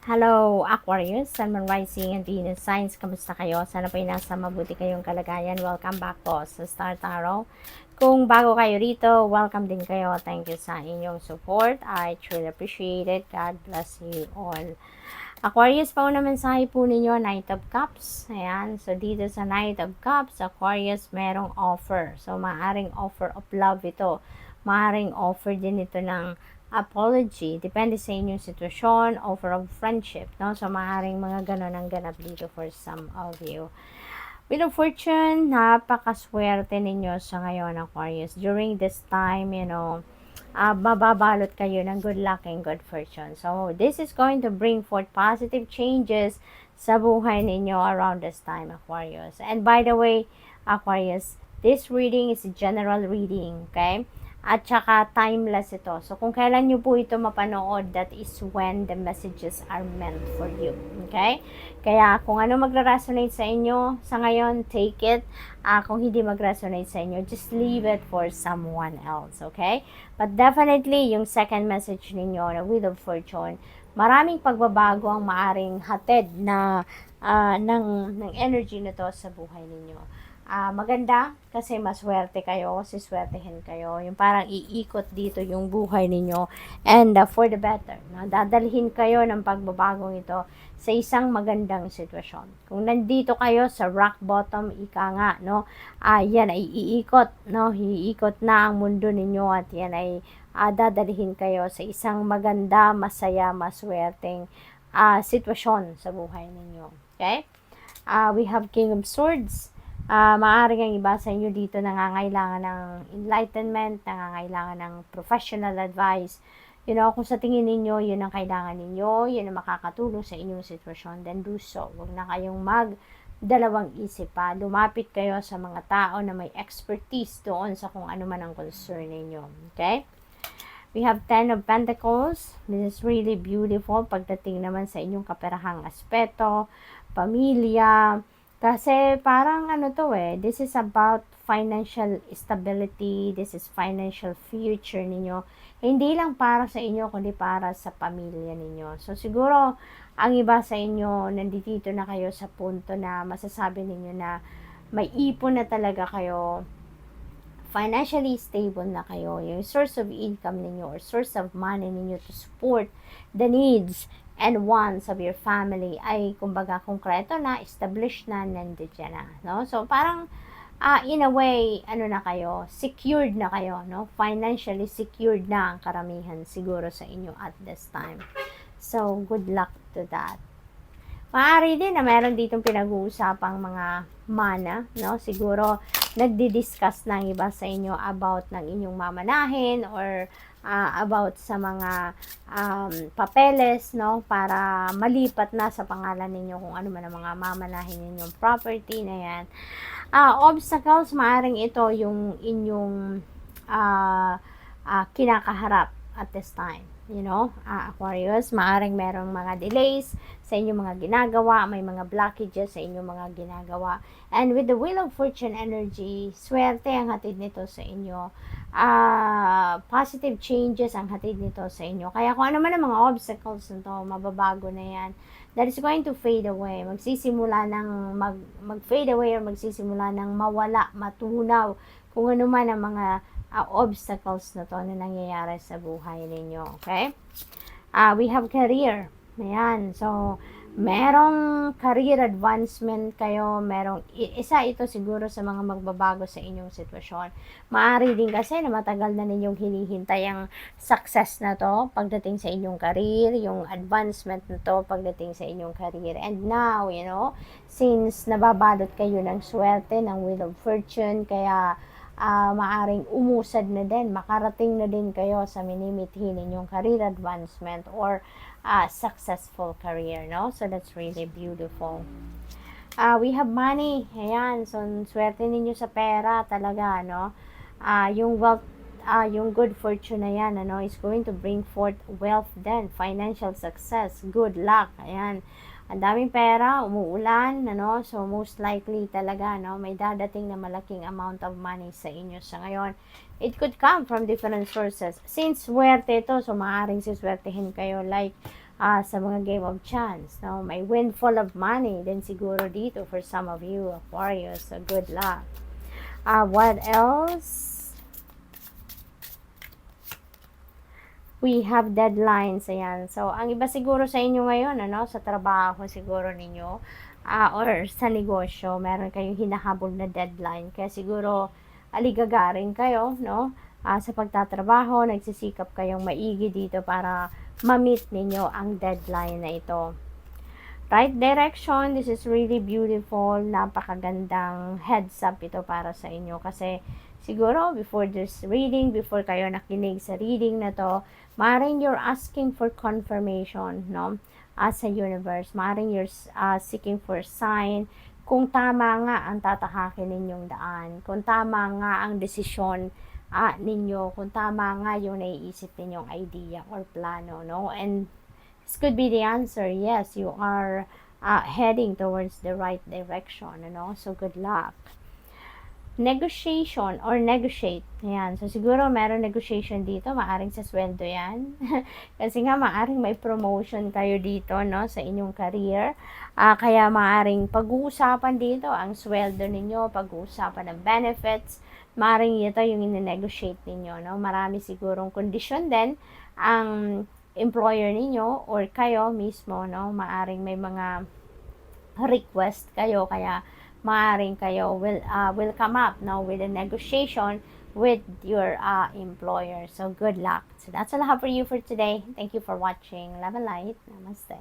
Hello, Aquarius, Sun, Moon, Rising, and Venus Signs. Kamusta kayo? Sana po nasa mabuti kayong kalagayan. Welcome back po sa Star Tarot. Kung bago kayo rito, welcome din kayo. Thank you sa inyong support. I truly appreciate it. God bless you all. Aquarius, pauna mensahe po ninyo, Knight of Cups. Ayan, so dito sa Knight of Cups, Aquarius, merong offer. So, maaring offer of love ito. Maaring offer din ito ng apology. Depende sa inyong sitwasyon, offer of friendship, no? So, maaaring mga ganon ang ganap dito for some of you. Wheel of Fortune, napakaswerte ninyo sa ngayon, Aquarius. During this time, mababalot kayo ng good luck and good fortune. So, this is going to bring forth positive changes sa buhay ninyo around this time, Aquarius. And by the way, Aquarius, this reading is a general reading, okay? At saka timeless ito. So, kung kailan nyo po ito mapanood, that is when the messages are meant for you. Okay? Kaya, kung ano magra-resonate sa inyo, sa ngayon, take it. Kung hindi mag-resonate sa inyo, just leave it for someone else. Okay? But definitely, yung second message ninyo, na Wheel of Fortune, maraming pagbabago ang maaring hatid na ng energy na to sa buhay ninyo. Maganda kasi maswerte kayo, siswertehin kayo. Yung parang iikot dito yung buhay ninyo and for the better. No? Dadalhin kayo ng pagbabagong ito sa isang magandang sitwasyon. Kung nandito kayo sa rock bottom, ika nga, no? Yan ay iikot, no? Iikot na ang mundo ninyo at yan ay dadalhin kayo sa isang maganda, masaya, maswerteng sitwasyon sa buhay ninyo. Okay? We have King of Swords. Maaaring ang iba sa inyo dito nangangailangan ng enlightenment, nangangailangan ng professional advice. Kung sa tingin ninyo, yun ang kailangan ninyo, yun ang makakatulong sa inyong sitwasyon, then do so. Huwag na kayong magdalawang isip pa. Lumapit kayo sa mga tao na may expertise doon sa kung ano man ang concern ninyo. Okay? We have 10 of Pentacles. This is really beautiful pagdating naman sa inyong kaperahang aspeto, pamilya. Kasi parang this is about financial stability, this is financial future ninyo. Hindi lang para sa inyo, kundi para sa pamilya ninyo. So siguro, ang iba sa inyo, nandito na kayo sa punto na masasabi ninyo na may ipon na talaga kayo, financially stable na kayo, yung source of income ninyo or source of money ninyo to support the needs and wants of your family ay kumbaga konkreto na, established na, nandiyan na, no? So parang in a way, na kayo, secured na kayo, no? Financially secured na ang karamihan siguro sa inyo at this time. So good luck to that. Maaari din na meron ditong pinag-uusapang mga mana, no? Siguro nagdi-discuss ng iba sa inyo about ng inyong mamanahin or about sa mga papeles, no, para malipat na sa pangalan ninyo kung ano man ang mga mamanahin ninyong property na yan. Obstacles, maaring ito yung inyong kinakaharap at this time. Aquarius, maaring merong mga delays sa inyong mga ginagawa, may mga blockages sa inyong mga ginagawa. And with the Wheel of Fortune energy, swerte ang hatid nito sa inyo. Positive changes ang hatid nito sa inyo. Kaya kung ano man ang mga obstacles nito, mababago na yan. That is going to fade away. Magsisimula ng mag-fade away or magsisimula ng mawala, matunaw kung ano man ang mga obstacles na to na nangyayari sa buhay ninyo. Okay? We have career. Ayan. So, merong career advancement kayo, merong isa ito siguro sa mga magbabago sa inyong sitwasyon. Maaari din kasi na matagal na ninyong hinihintay ang success na to pagdating sa inyong career, yung advancement na to pagdating sa inyong career. And now, since nababalot kayo ng swerte, ng Wheel of Fortune, kaya maaring umusad na din, makarating na din kayo sa minimithi ninyong career advancement or successful career, no? So that's really beautiful. We have money. Ayan, so swerte ninyo sa pera talaga, no? Yung wealth, yung good fortune na yan, is going to bring forth wealth then, financial success, good luck. Ayan. Ang daming pera, umuulan, so most likely talaga, may dadating na malaking amount of money sa inyo sa ngayon. It could come from different sources. Since swerte ito, so maaaring siswertehin kayo like sa mga game of chance, no? May windfall of money din siguro dito for some of you, Aquarius. So, good luck. What else? We have deadlines, ayan. So, ang iba siguro sa inyo ngayon, ano, sa trabaho siguro ninyo, or sa negosyo, meron kayong hinahabol na deadline. Kaya siguro, aligagarin kayo, no? Sa pagtatrabaho, nagsisikap kayong maigi dito para ma-meet ninyo ang deadline na ito. Right direction, this is really beautiful. Napakagandang heads up ito para sa inyo. Kasi, siguro, before this reading, before kayo nakinig sa reading na to, maaaring you're asking for confirmation, no? Sa universe. Maaaring you're seeking for sign kung tama nga ang tatahakin ninyong daan. Kung tama nga ang desisyon ninyo. Kung tama nga yung naiisip ninyong idea or plano, no? And this could be the answer. Yes, you are heading towards the right direction, ano? So, good luck. Negotiation or negotiate. Ayan. So, siguro meron negotiation dito. Maaring sa sweldo yan. Kasi nga, maaring may promotion kayo dito, no? Sa inyong career. Kaya maaring pag-uusapan dito ang sweldo ninyo, pag-uusapan ng benefits. Maaring ito yung in-negotiate ninyo, no? Marami sigurong kondisyon din ang employer ninyo or kayo mismo, no? Maaring may mga request kayo, kaya maaring kayo will come up, no, with a negotiation with your employer. So, good luck. So, that's all I have for you for today. Thank you for watching. Love and light. Namaste.